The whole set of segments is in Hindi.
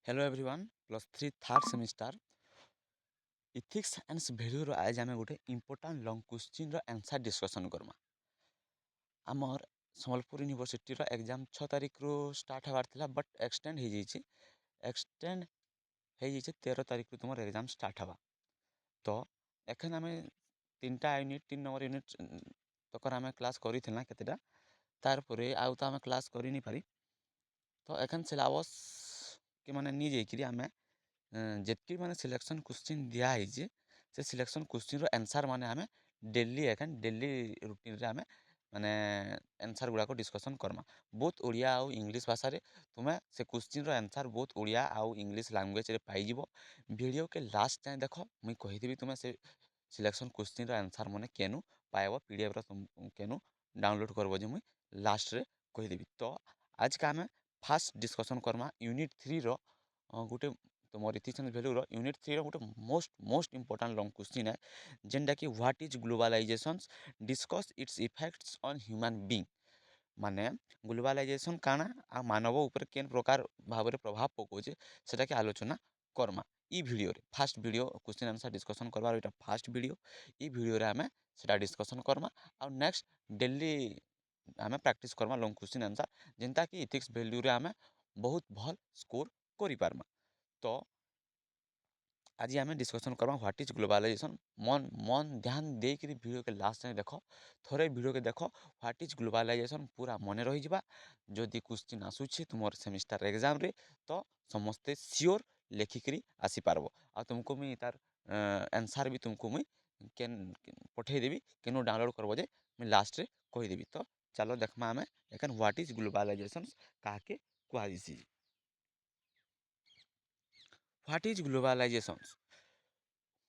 Hello everyone plus three third semester ethics and value आज आम गोटे important long question answer discussion Karma. आमर सम्बलपुर यूनिवर्सिटी एग्जाम 6 तारिख रु स्टार्ट हबार थिला बट एक्सटेंड हो 13 तारिख रु तुम एग्जाम स्टार्ट हवा। तो एखन आम 3 नंबर यूनिट तक आम क्लास करी केतेटा तार आउ तो आम क्लास कर नहीं पारी। तो एखन सिलेबस के माने नहीं जाइए आम जितकी माने सिलेक्शन क्वेश्चन दिखाई से सिलेक्शन क्वेश्चन आंसर माने आम डेली रुटीन रे आम माने आंसर गुड़ाक डिस्कसन करमा बहुत ओडिया आउ इंग्लिश भाषा रे तुम्हें से क्वेश्चन आंसर बहुत ओडिया आउ इंग्लिश लैंग्वेज रे पाई वीडियो के लास्ट टाइम देख मुई कहीदेवी तुम्हें से सिलेक्शन क्वेश्चन आंसर मैंने केनु पाइब पीडीएफ केनु डाउनलोड करब जो मुई लास्ट रे कहीदेवी। तो आज का आम फास्ट डिस्कसन करमा यूनिट 3 रो गोटे तुम इथिक्स एंड भैल्यू यूनिट 3 गोटे मोस्ट इंपोर्टाट लंग क्वेश्चन है जेनटा कि what is globalization discuss its effects on human being. माने ग्लोबलाइजेशन काना आ मानव ऊपर केन प्रकार भाव में प्रभाव पकाउे सेटा के आलोचना करमा ई वीडियो रे fast video question answer discussion करवार एटा फास्ट वीडियो ई वीडियो रे आमे सेटा डिस्कसन करमा आ नेक्स्ट डेली आमे प्रैक्टिस करमा लंग क्वेश्चन आंसर जेनता कि इथिक्स वैल्यू रे आमे बहुत भल स्कोर करि पारमा। तो आज आम डिस्कसन करमा व्हाट इज ग्लोबलाइजेशन मन मन ध्यान देकर वीडियो के लास्ट टाइम देख थोड़े वीडियो के देख व्हाट इज ग्लोबलाइजेशन पूरा मन रही जा जदि क्वेश्चन आसूची तुम सेमिस्टर एग्जाम रे तो समस्ते सियोर लेखिकी आसीपार आ तुमको मुई तार आंसर भी तुमको मुई केन पठेदेवी केनु डाउनलोड करब जे मुई लास्ट रे कहीदेवी। तो चलो देखमा आम एखन व्हाट इज ग्लोबलाइजेशन काके कहुसी। व्हाट इज ग्लोबलाइजेशन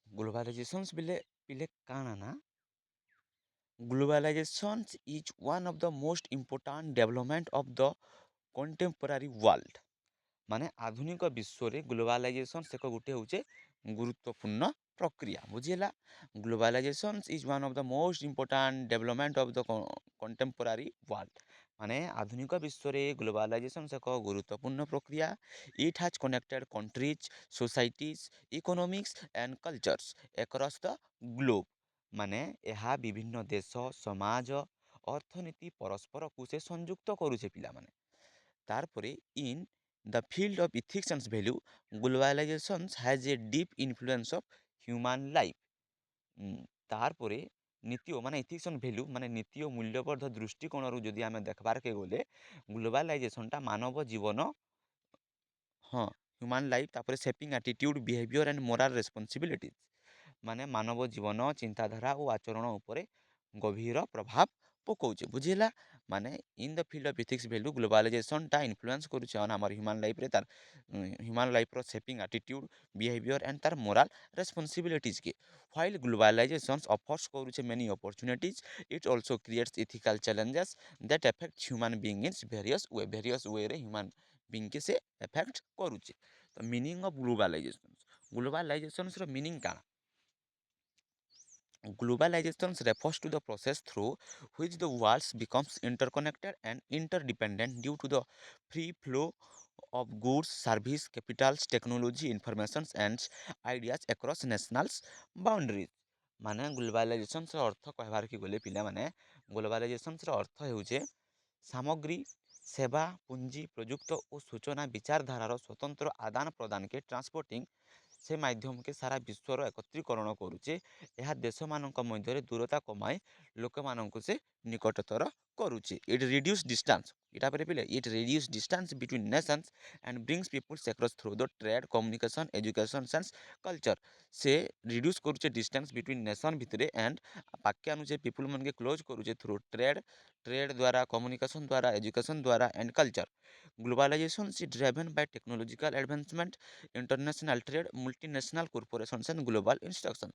ग्लोबलाइजेशन बिले पिले काना ना globalization is one of the most important development of the contemporary world. माने आधुनिक विश्व रे ग्लोबलाइजेशन से गोटे होचे गुरुत्वपूर्ण प्रक्रिया बुझीला। Globalization is one of the most important development of the contemporary world. माने आधुनिक विश्व रे ग्लोबलाइजेशन से गुरुत्वपूर्ण प्रक्रिया it has connected countries societies economics and cultures across the globe. माने यह विभिन्न देश समाज अर्थनीति परस्पर को से संयुक्त करुचे पिला माने। तारपरे in the field of ethics and value globalization has a deep influence of human life. तारपरे नीति माने इथिक्स एंड वैल्यू माने नीति और मूल्यबोध दृष्टिकोण रू जदि आमे देखबार के गले ग्लोबलाइजेशन टा मानव जीवन हाँ ह्यूमन लाइफ तापर shaping attitude behaviour and morale responsibilities माने मानव जीवन चिंताधारा और आचरण उपरे गभीर प्रभाव पकाउचे बुझीला। माने in the field of ethics value globalization टा इन्फ्लुएंस करुचे ऑन हमर ह्यूमन लाइफ रे तार ह्यूमन लाइफ रो शेपिंग एटीट्यूड बिहेवियर एंड तार मोराल रेस्पॉन्सिबिलिटीज के व्हाइल ग्लोबलाइजेशन ऑफर्स करुचे many opportunities it also creates ethical challenges that affect human being in various way रे ह्यूमन बीइंग के से अफेक्ट करुचे। तो मीनिंग ऑफ ग्लोबलाइजेशन रो मीनिंग का Globalization refers to the process through which the world becomes interconnected and interdependent due to the free flow of goods, service, capitals, technology, information and ideas across national boundaries। माने ग्लोबलाइजेशन अर्थ कहबार की गले पिला माने ग्लोबलाइजेशन अर्थ हेउचे सामग्री सेवा पुंजी प्रयुक्त और सूचना विचारधारार स्वतंत्र आदान प्रदान के ट्रांसपोर्टिंग से माध्यम के सारा विश्वर एकत्रीकरण करुचे यह देश मानक मध्य दूरता कमाए लोक मानक से निकटतर करुचे इट रिड्यूस डिस्टेंस इटा पर पिले it reduce distance between nations and brings peoples across through the trade communication education sense culture से रिड्यूस करुचे डिस्टेंस बिटवीन नेशन भितर एंड पाके अनुजे पीपल मन के क्लोज करुचे थ्रू ट्रेड द्वारा कम्युनिकेशन द्वारा एजुकेशन द्वारा and culture. Globalization is driven by technological advancement international trade multinational corporation and global instruction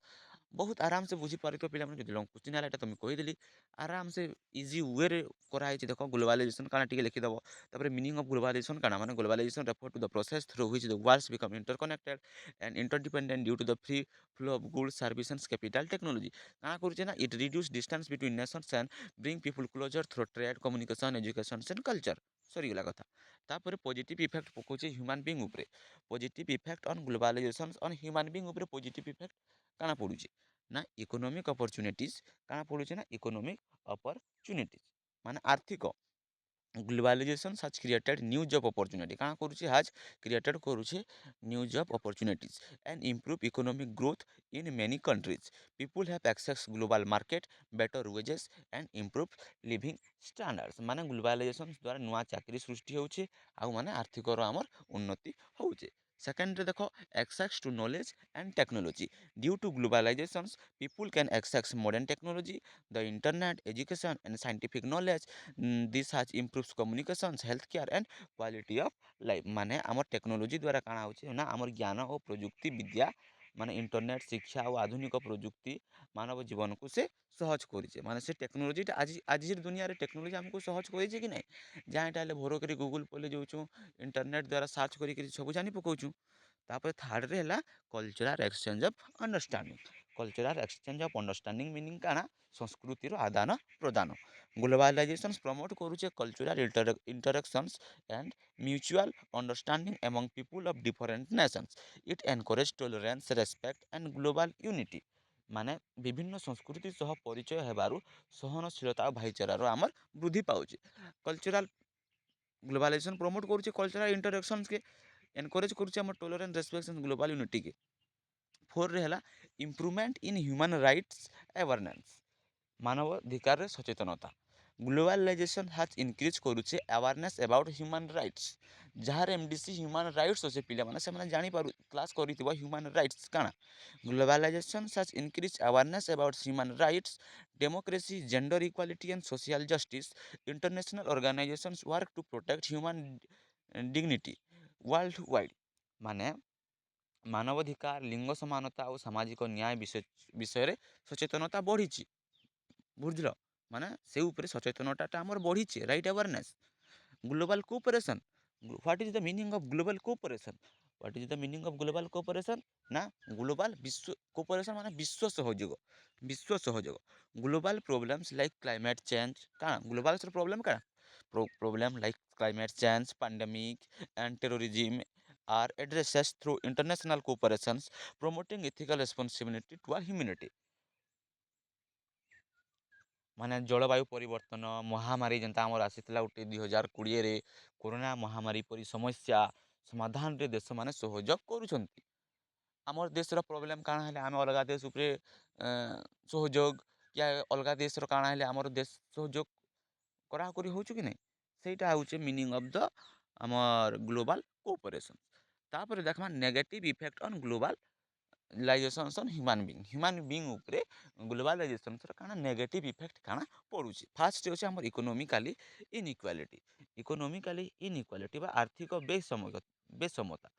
बहुत आराम से बुझी पार पे लंग क्वेश्चन है तुम कहीदेली आराम से इजी वे कराई देख ग्लोबलाइजेशन काना टिके लिखिदेव तापर मीनिंग ऑफ ग्लोबलाइजेशन काना माने globalization refer to the process through which the world become interconnected and interdependent due to the free flow of goods service and capital technology काना करूचे ना it reduce distance between nations and bring people closer through trade communication education and culture. सरीगला कथा। तापर पॉजिटिव इफेक्ट पकाउछे ह्यूमन बीइंग उपरे। Positive effect on globalization on human being उपरे पॉजिटिव इफेक्ट काଣା पड़ुछे ना इकोनॉमिक अपॉर्चुनिटीज काଣା पड़ुछे ना इकोनॉमिक अपॉर्चुनिटीज माने आर्थिक globalisation has created new job opportunity କାଣା କରୁଛି has created କରୁଛି new job opportunities and improve economic growth in many countries. People have access global market, better wages and improve living standards ମାନେ ଗ୍ଲୋବାଲାଇଜେସନ୍ ଦ୍ୱାରା ନୂଆ ଚାକିରି ସୃଷ୍ଟି ହେଉଛି ଆଉ ମାନେ ଆର୍ଥିକର ଆମର ଉନ୍ନତି ହେଉଛି। ସେକେଣ୍ଡରେ ଦେଖ access to knowledge and technology due to globalizations people can access modern technology, the internet, education and scientific knowledge. This has improves communications, healthcare and quality of life ମାନେ ଆମର ଟେକ୍ନୋଲୋଜି ଦ୍ୱାରା କାଣା ହେଉଛି ନା ଆମର ଜ୍ଞାନ ଓ ପ୍ରଯୁକ୍ତି ବିଦ୍ୟା ମାନେ ଇଣ୍ଟରନେଟ୍ ଶିକ୍ଷା ଓ ଆଧୁନିକ ପ୍ରଯୁକ୍ତି ମାନବ ଜୀବନକୁ ସେ ସହଜ କରିଛେ ମାନେ ସେ ଟେକ୍ନୋଲୋଜିଟା ଆଜିର ଦୁନିଆରେ ଟେକ୍ନୋଲୋଜି ଆମକୁ ସହଜ କରିଛେ କି ନାଇଁ ଯାହାଟା ହେଲେ ଭର କରି ଗୁଗୁଲ ପଲେ ଯାଉଛୁ ଇଣ୍ଟରନେଟ୍ ଦ୍ୱାରା ସର୍ଚ୍ଚ କରିକି ସବୁ ଜାଣି ପକାଉଛୁ। ତାପରେ ଥାର୍ଡ଼ରେ ହେଲା cultural exchange of understanding. Cultural exchange of understanding meaning କାଣା ସଂସ୍କୃତିର ଆଦାନ ପ୍ରଦାନ। ଗ୍ଲୋବାଲାଇଜେସନ୍ ପ୍ରମୋଟ କରୁଛେ cultural interactions and mutual understanding among people of different nations. It encourage tolerance, respect and global unity ମାନେ ବିଭିନ୍ନ ସଂସ୍କୃତି ସହ ପରିଚୟ ହେବାରୁ ସହନଶୀଳତା ଓ ଭାଇଚାରାର ଆମର ବୃଦ୍ଧି ପାଉଛି। କଲଚରାଲ ଗ୍ଲୋବାଲାଇଜେସନ୍ ପ୍ରମୋଟ କରୁଛେ କଲଚରାଲ ଇଣ୍ଟରାକ୍ସନ୍ସକେ ଏନକରେଜ କରୁଛେ ଆମର ଟୋଲରେନ୍ସ ରେସ୍ପେକ୍ଟ ଆଣ୍ଡ ଗ୍ଲୋବାଲ ୟୁନିଟିକେ। ଫୋର୍ରେ ହେଲା improvement in human rights awareness ମାନବାଧିକାରରେ ସଚେତନତା। ଗ୍ଲୋବାଲାଇଜେସନ୍ ହାଜ୍ ଇନକ୍ରିଜ୍ କରୁଛେ ଆୱାରନେସ୍ ଆବାଉଟ୍ ହ୍ୟୁମାନ୍ ରାଇଟ୍ସ ଯାହାର ଏମଡିସି ହ୍ୟୁମାନ୍ ରାଇଟ୍ସ ଅଛେ ପିଲାମାନେ ସେମାନେ ଜାଣିପାରୁ କ୍ଲାସ୍ କରିଥିବ ହ୍ୟୁମାନ୍ ରାଇଟ୍ସ କାଣା। Globalization has increase awareness about human rights, democracy, gender equality and social justice. International organizations work to protect human dignity world wide ମାନେ ମାନବାଧିକାର ଲିଙ୍ଗ ସମାନତା ଆଉ ସାମାଜିକ ନ୍ୟାୟ ବିଷୟରେ ସଚେତନତା ବଢ଼ିଛି ବୁଝିଲ ମାନେ ସେ ଉପରେ ସଚେତନତାଟା ଆମର ବଢ଼ିଛି right awareness. Global cooperation what is the meaning of global cooperation what is the meaning of global cooperation ନା ଗ୍ଲୋବାଲ୍ ବିଶ୍ୱ କୋଅପରେସନ୍ ମାନେ ବିଶ୍ୱ ସହଯୋଗ ବିଶ୍ୱ ସହଯୋଗ। Global problems like climate change କାଣା ଗ୍ଲୋବାଲ୍ସର ପ୍ରୋବ୍ଲେମ୍ କାଣା problem like climate change pandemic and terrorism are addressed through international cooperations promoting ethical responsibility toward humanity। ମାନେ ଜଳବାୟୁ ପରିବର୍ତ୍ତନ ମହାମାରୀ ଯେନ୍ତା ଆମର ଆସିଥିଲା ଗୋଟେ 2020ରେ କରୋନା ମହାମାରୀ ପରି ସମସ୍ୟା ସମାଧାନରେ ଦେଶମାନେ ସହଯୋଗ କରୁଛନ୍ତି। ଆମର ଦେଶର ପ୍ରୋବ୍ଲେମ୍ କାଣା ହେଲେ ଆମେ ଅଲଗା ଦେଶ ଉପରେ ସହଯୋଗ ୟା ଅଲଗା ଦେଶର କାଣା ହେଲେ ଆମର ଦେଶ ସହଯୋଗ କରାକରି ହେଉଛୁ କି ନାଇଁ ସେଇଟା ହେଉଛି ମିନିଂ ଅଫ୍ ଦ ଆମର ଗ୍ଲୋବାଲ୍ କୋଅପରେସନ୍। ତାପରେ ଦେଖମା negative effect on globalizations on human being ଉପରେ ଗ୍ଲୋବାଲାଇଜେସନ୍ସର କାଣା ନେଗେଟିଭ୍ ଇଫେକ୍ଟ କାଣା ପଡ଼ୁଛି। ଫାର୍ଷ୍ଟ ହେଉଛି ଆମର ଇକୋନୋମିକାଲି ଇନ୍ଇକ୍ୱାଲିଟି ବା ଆର୍ଥିକ ବେସମତା।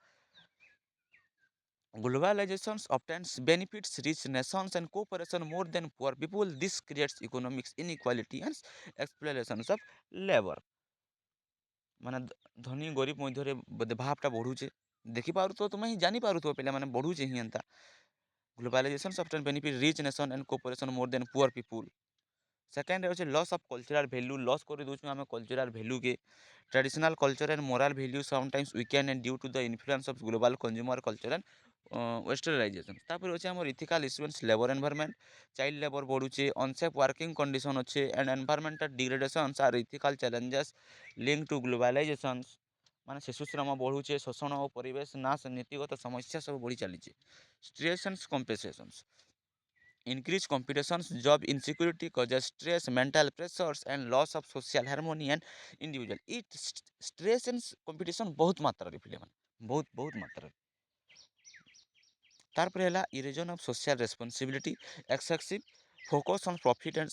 Globalization obtains benefits rich nations and cooperation more than poor people. This creates economic inequality and exploitations of labor ମାନେ ଧନୀ ଗରିବ ମଧ୍ୟରେ ଭେଦଭାବଟା ବଢ଼ୁଛେ ଦେଖିପାରୁଥିବ ତୁମେ ହିଁ ଜାଣିପାରୁଥିବ ପିଲାମାନେ ବଢ଼ୁଛେ ହିଁ ଏନ୍ତା। Globalisation obtain benefit rich nation and cooperation more than poor people। Second ହେଉଛି loss of cultural value loss କରିଦେଉଛୁ ଆମେ କଲଚରାଲ୍ ଭ୍ୟାଲ୍ୟୁକେ। Traditional culture and moral value sometimes weaken and due to the influence of global consumer culture and westernization. ତାପରେ ଅଛି ଆମର ଇଥିକାଲ୍ ଇସ୍ୟୁଏନ୍ସ ଲେବର ଏନଭାରମେଣ୍ଟ ଚାଇଲ୍ଡ ଲେବର ବଢ଼ୁଛେ ଅନସେଫ୍ ୱାର୍କିଂ କଣ୍ଡିସନ୍ ଅଛେ and environmental degradations are ethical challenges link to globalizations ମାନେ ଶିଶୁ ଶ୍ରମ ବଢ଼ୁଛେ ଶୋଷଣ ଓ ପରିବେଶ ନାଶ ନୀତିଗତ ସମସ୍ୟା ସବୁ ବଢ଼ି ଚାଲିଛେ। Stress and compensations increased competitions job insecurity causes stress mental pressures and loss of social harmony and individual it stress and competition बहुत मात्रा पिले बहुत बहुत मात्रा। तार पर है erosion of social responsibility excessive focus on profit and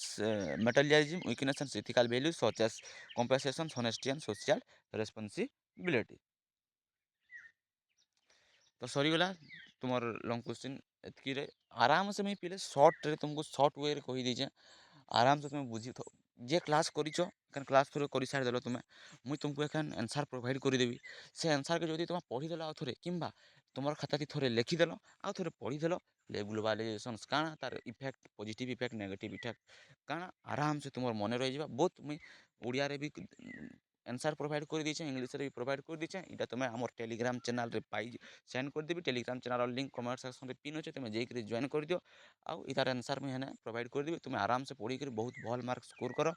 materialism weakness and ethical values such as compensation honesty and social responsibility. तो सरीगला तुम लंग क्वेश्चन एतकी आराम से मुझे पहले सर्ट्रे तुमको सर्ट वे कही दीचे आराम से तुम बुझी थो जे क्लास कर क्लास थोड़े कर सारीदेल तुम्हें मुझे तुमको एखान आंसर प्रोवाइड करदेवी से आंसर के जो तुम पढ़ीदेल आउ थे कि तुम खाता थे लिखिदेल आउ थे पढ़ीदेल ग्लोबालाइजेशन काଣା तार effect positive effect negative effect काଣା आराम से तुम मन रही बहुत मुझे ओडिया भी आंसर प्रोवाइड कर दीचे, इंग्लिश भी प्रोवाइड कर दीचे। इटा तुम आम टेलीग्राम चैनल रे पाई सेंड कर देबी। Telegram channel link comment section में पिन अच्छे, तुम जाकर जॉइन कर दियो। आउ इतार आंसर मुझे प्रोवाइड कर देबी, तुम आराम से पढ़ी कर बहुत भल मार्क स्कोर कर।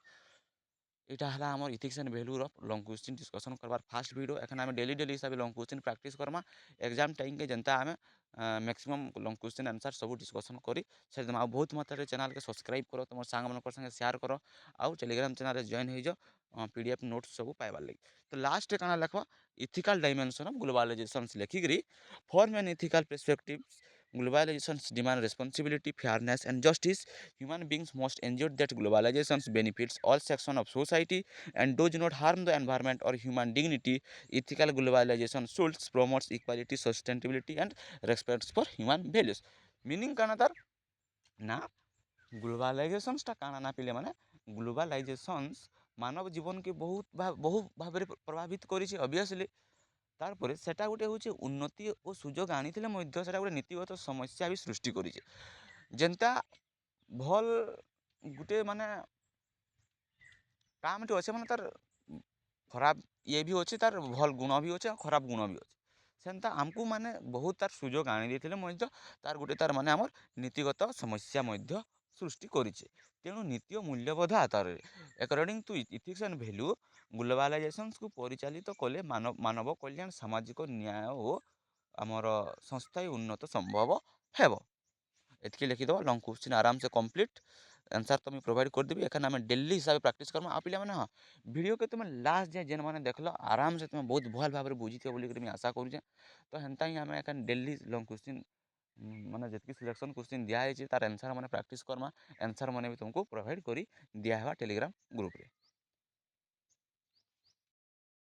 এটা হল আমার ইথিক্স এন্ড ভ্যালুর লং কোশ্চিন ডিসকসন করবার ফার্স্ট ভিডিও। এখন আমি ডেলি ডেলি হিসাবে লং কোশ্চিন প্রাক্টিস করমা। এক্সাম টাইম के जनता आम मैक्सिमम लॉन्ग क्वेश्चन आंसर सब डिस्कसन करी छाड़ी देमा। बहुत मात्रा चैनल के सब्सक्राइब करो, तुम सांग मान संगे शेयर करो, आउ टेलीग्राम चैनल जॉइन हो जाओ पीडीएफ नोट्स सब पाइबार लगी। तो लास्ट काना लिखवा इथिकल डायमेंशन ऑफ ग्लोबलाइजेशन लिखिकी form an ethical perspective globalization demand responsibility, fairness and justice. Human beings must ensure that globalization benefits all sections of society and does not harm the environment or human dignity. Ethical globalization should promote equality, sustainability and respect for human values. Meaning काना तार ना ग्लोबलाइजेशनटा काना ना पिले माने ग्लोबलाइजेशंस मानव जीवन के बहुत भाव प्रभावित करिछि ऑब्वियसली। तारपरे सेटा गोटे हूँ उन्नति और सुजोग आनी सेटा गोटे नीतिगत समस्या भी सृष्टि करिछि। जेनता भल गोटे माने कामटे अच्छे माने तार खराब ये भी अच्छे, तार भल गुण भी अच्छे और खराब गुण भी अच्छे। सेन्ता आमको माने बहुत तार सुजोग आनी देथिले मध्य तार गोटे तार माने आमर नीतिगत समस्या मध्य सृष्टि करिछि। तेणु नीति और मूल्यबोध आधार according to ethics and value globalization को परिचालित कले मानव कल्याण, सामाजिक न्याय और आमर संस्थायी उन्नत संभव हेब। एतकी लिखिदेव लंग क्वेश्चन आराम से कंप्लीट आंसर तो प्रोवाइड कर देवी। एखाने आम डेली हिसाब से प्राक्ट करमा। आ पे हाँ वीडियो के तुम लास्ट जाए जेन मैंने देख लो आराम से तुम बहुत भल भाव में बुझीथ बोलिक आशा करुचे। तो हेन्ता ही आम एखाने डेली लंग क्वेश्चन माने जितकी सिलेक्शन क्वेश्चन दिखाई तार आंसर मैंने प्राक्ट करमा। आंसर मैंने भी तुमको प्रोवाइड कर दिया टेलीग्राम ग्रुप रे।